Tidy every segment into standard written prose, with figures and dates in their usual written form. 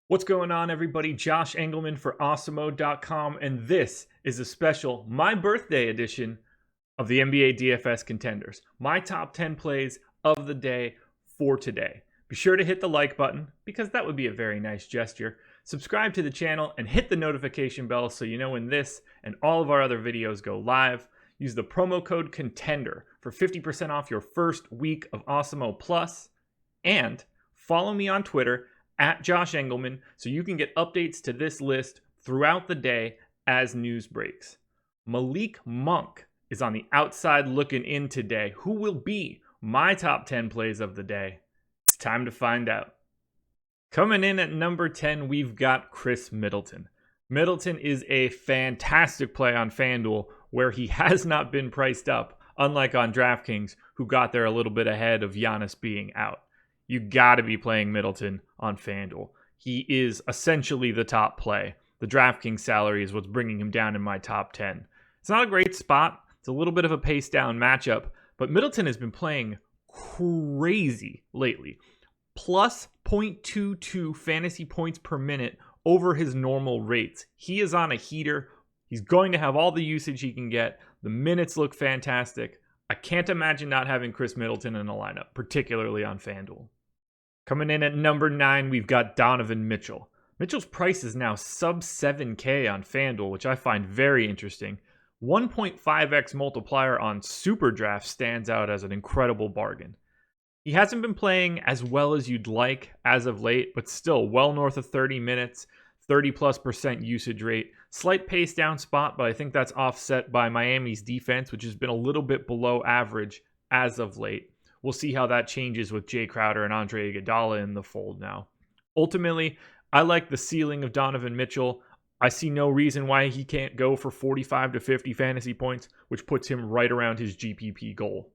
What's going on, everybody? Josh Engelman for Awesemo.com, and this is a special my birthday edition of the NBA DFS ConTENders. My top 10 plays of the day for today. Be sure to hit the like button because that would be a very nice gesture. Subscribe to the channel and hit the notification bell so you know when this and all of our other videos go live. Use the promo code ConTENDER for 50% off your first week of Awesemo Plus. And follow me on Twitter at Josh Engelman so you can get updates to this list throughout the day as news breaks. Malik Monk is on the outside looking in today. Who will be my top 10 plays of the day? It's time to find out. Coming in at number 10, we've got Khris Middleton. Middleton is a fantastic play on FanDuel where he has not been priced up, unlike on DraftKings, who got there a little bit ahead of Giannis being out. You got to be playing Middleton on FanDuel. He is essentially the top play. The DraftKings salary is what's bringing him down in my top 10. It's not a great spot. It's a little bit of a pace down matchup, but Middleton has been playing crazy lately. Plus 0.22 fantasy points per minute over his normal rates. He is on a heater. He's going to have all the usage he can get. The minutes look fantastic. I can't imagine not having Khris Middleton in a lineup, particularly on FanDuel. Coming in at number 9, we've got Donovan Mitchell. Mitchell's price is now sub 7K on FanDuel, which I find very interesting. 1.5x multiplier on SuperDraft stands out as an incredible bargain. He hasn't been playing as well as you'd like as of late, but still well north of 30 minutes, 30+% usage rate. Slight pace down spot, but I think that's offset by Miami's defense, which has been a little bit below average as of late. We'll see how that changes with Jay Crowder and Andre Iguodala in the fold now. Ultimately, I like the ceiling of Donovan Mitchell. I see no reason why he can't go for 45 to 50 fantasy points, which puts him right around his GPP goal.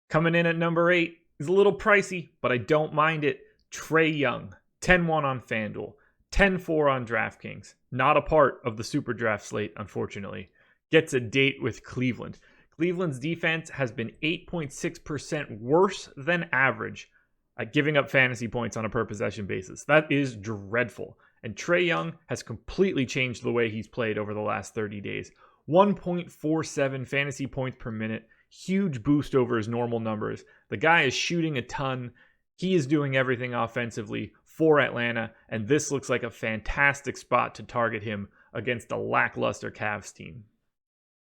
Coming in at number 8 is a little pricey, but I don't mind it. Trae Young, 10-1 on FanDuel, 10-4 on DraftKings. Not a part of the SuperDraft slate, unfortunately. Gets a date with Cleveland. Cleveland's defense has been 8.6% worse than average at giving up fantasy points on a per possession basis. That is dreadful. And Trae Young has completely changed the way he's played over the last 30 days. 1.47 fantasy points per minute. Huge boost over his normal numbers. The guy is shooting a ton. He is doing everything offensively for Atlanta, and this looks like a fantastic spot to target him against a lackluster Cavs team.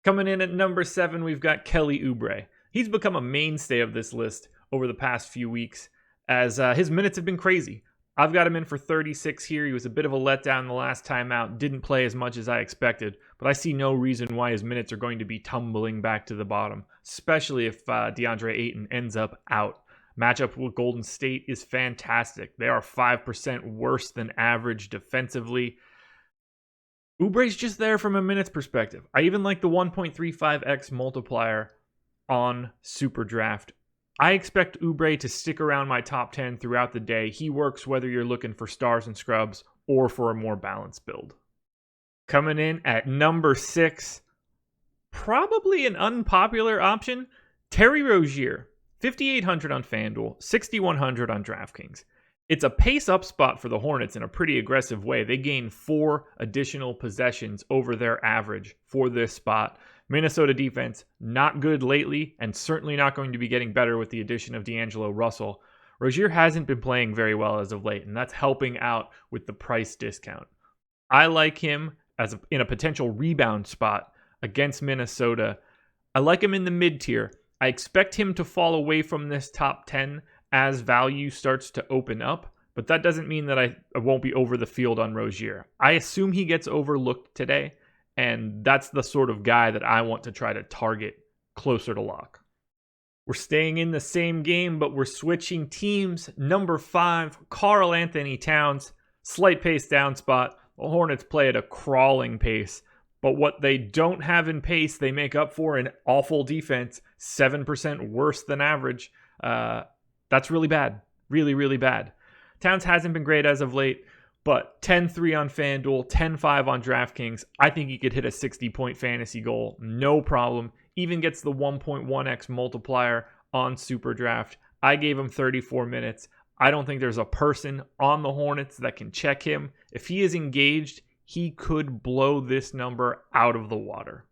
Coming in at number 7, we've got Kelly Oubre. He's become a mainstay of this list over the past few weeks as his minutes have been crazy. I've got him in for 36 here. He was a bit of a letdown the last time out. Didn't play as much as I expected, but I see no reason why his minutes are going to be tumbling back to the bottom, especially if DeAndre Ayton ends up out. Matchup with Golden State is fantastic. They are 5% worse than average defensively. Oubre's just there from a minutes perspective. I even like the 1.35x multiplier on SuperDraft. I expect Oubre to stick around my top 10 throughout the day. He works whether you're looking for stars and scrubs or for a more balanced build. Coming in at number 6, probably an unpopular option, Terry Rozier. 5,800 on FanDuel, 6,100 on DraftKings. It's a pace up spot for the Hornets in a pretty aggressive way. They gain 4 additional possessions over their average for this spot. Minnesota defense, not good lately, and certainly not going to be getting better with the addition of D'Angelo Russell. Rozier hasn't been playing very well as of late, and that's helping out with the price discount. I like him in a potential rebound spot against Minnesota. I like him in the mid-tier. I expect him to fall away from this top 10 as value starts to open up, but that doesn't mean that I won't be over the field on Rozier. I assume he gets overlooked today, and that's the sort of guy that I want to try to target closer to lock. We're staying in the same game, but we're switching teams. Number 5, Karl-Anthony Towns, slight pace down spot. The Hornets play at a crawling pace. But what they don't have in pace, they make up for in awful defense, 7% worse than average. That's really bad. Really, really bad. Towns hasn't been great as of late, but 10-3 on FanDuel, 10-5 on DraftKings. I think he could hit a 60-point fantasy goal. No problem. Even gets the 1.1x multiplier on SuperDraft. I gave him 34 minutes. I don't think there's a person on the Hornets that can check him. If he is engaged, he could blow this number out of the water.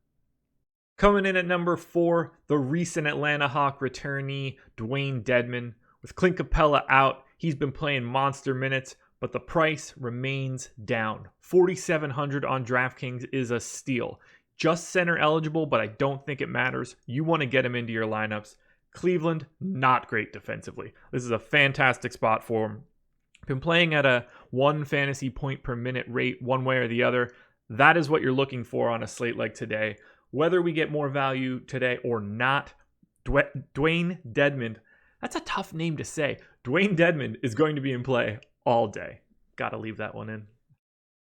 Coming in at number 4, the recent Atlanta Hawk returnee, Dewayne Dedmon. With Clint Capella out, he's been playing monster minutes, but the price remains down. $4,700 on DraftKings is a steal. Just center eligible, but I don't think it matters. You want to get him into your lineups. Cleveland, not great defensively. This is a fantastic spot for him. Been playing at a 1 fantasy point per minute rate one way or the other. That is what you're looking for on a slate like today. Whether we get more value today or not, Dewayne Dedmon, that's a tough name to say. Dewayne Dedmon is going to be in play all day. Got to leave that one in.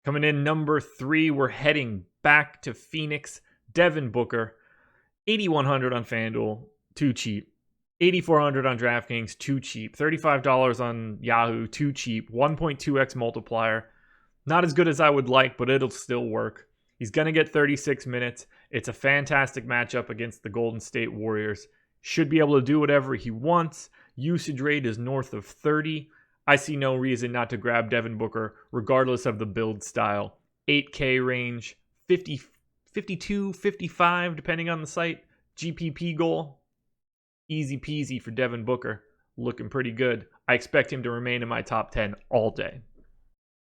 Coming in number 3, we're heading back to Phoenix. Devin Booker, $8,100 on FanDuel, too cheap. $8,400 on DraftKings, too cheap. $35 on Yahoo, too cheap. 1.2x multiplier. Not as good as I would like, but it'll still work. He's going to get 36 minutes. It's a fantastic matchup against the Golden State Warriors. Should be able to do whatever he wants. Usage rate is north of 30. I see no reason not to grab Devin Booker, regardless of the build style. 8K range, 50, 52, 55, depending on the site. GPP goal, easy peasy for Devin Booker. Looking pretty good. I expect him to remain in my top 10 all day.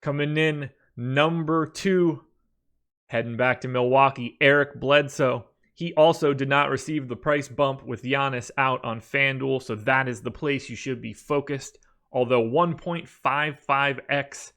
Coming in number 2, heading back to Milwaukee, Eric Bledsoe. He also did not receive the price bump with Giannis out on FanDuel, so that is the place you should be focused. Although 1.55x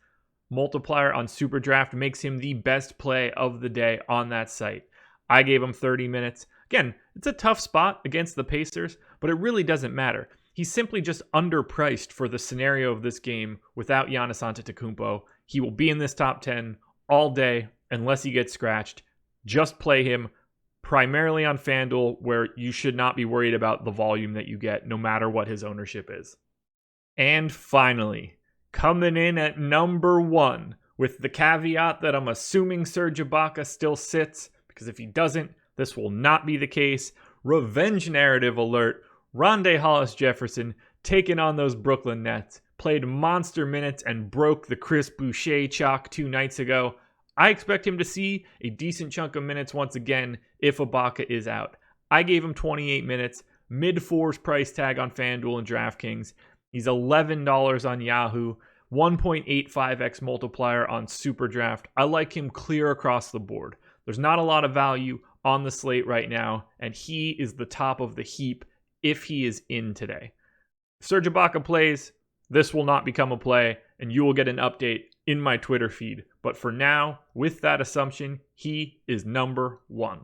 multiplier on SuperDraft makes him the best play of the day on that site. I gave him 30 minutes. Again, it's a tough spot against the Pacers, but it really doesn't matter. He's simply just underpriced for the scenario of this game without Giannis Antetokounmpo. He will be in this top 10 all day unless he gets scratched. Just play him primarily on FanDuel, where you should not be worried about the volume that you get no matter what his ownership is. And finally, coming in at number 1, with the caveat that I'm assuming Serge Ibaka still sits, because if he doesn't, this will not be the case. Revenge narrative alert. Rondae Hollis-Jefferson taking on those Brooklyn Nets. Played monster minutes and broke the Chris Boucher chalk 2 nights ago. I expect him to see a decent chunk of minutes once again if Ibaka is out. I gave him 28 minutes, mid-4s price tag on FanDuel and DraftKings. He's $11 on Yahoo, 1.85x multiplier on SuperDraft. I like him clear across the board. There's not a lot of value on the slate right now, and he is the top of the heap if he is in today. If Serge Ibaka plays, this will not become a play, and you will get an update in my Twitter feed. But for now, with that assumption, he is number 1.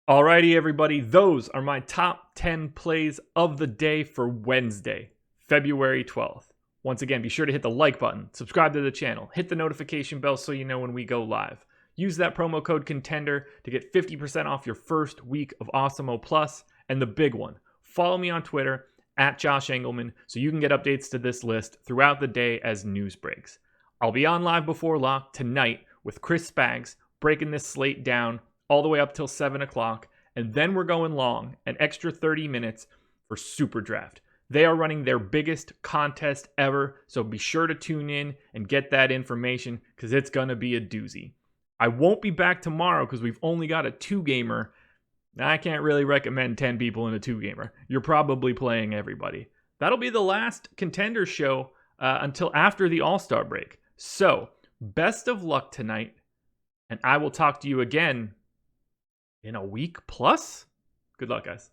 Alrighty, everybody, those are my top 10 plays of the day for Wednesday, February 12th. Once again, be sure to hit the like button, subscribe to the channel, hit the notification bell so you know when we go live. Use that promo code ConTENDER to get 50% off your first week of Awesemo Plus. And the big one, follow me on Twitter at Josh Engelman so you can get updates to this list throughout the day as news breaks. I'll be on live before lock tonight with Chris Spags breaking this slate down all the way up till 7 o'clock. And then we're going long, an extra 30 minutes for SuperDraft. They are running their biggest contest ever, so be sure to tune in and get that information because it's going to be a doozy. I won't be back tomorrow because we've only got a 2-gamer. I can't really recommend 10 people in a 2-gamer. You're probably playing everybody. That'll be the last ConTENders show until after the All-Star break. So, best of luck tonight, and I will talk to you again in a week plus. Good luck, guys.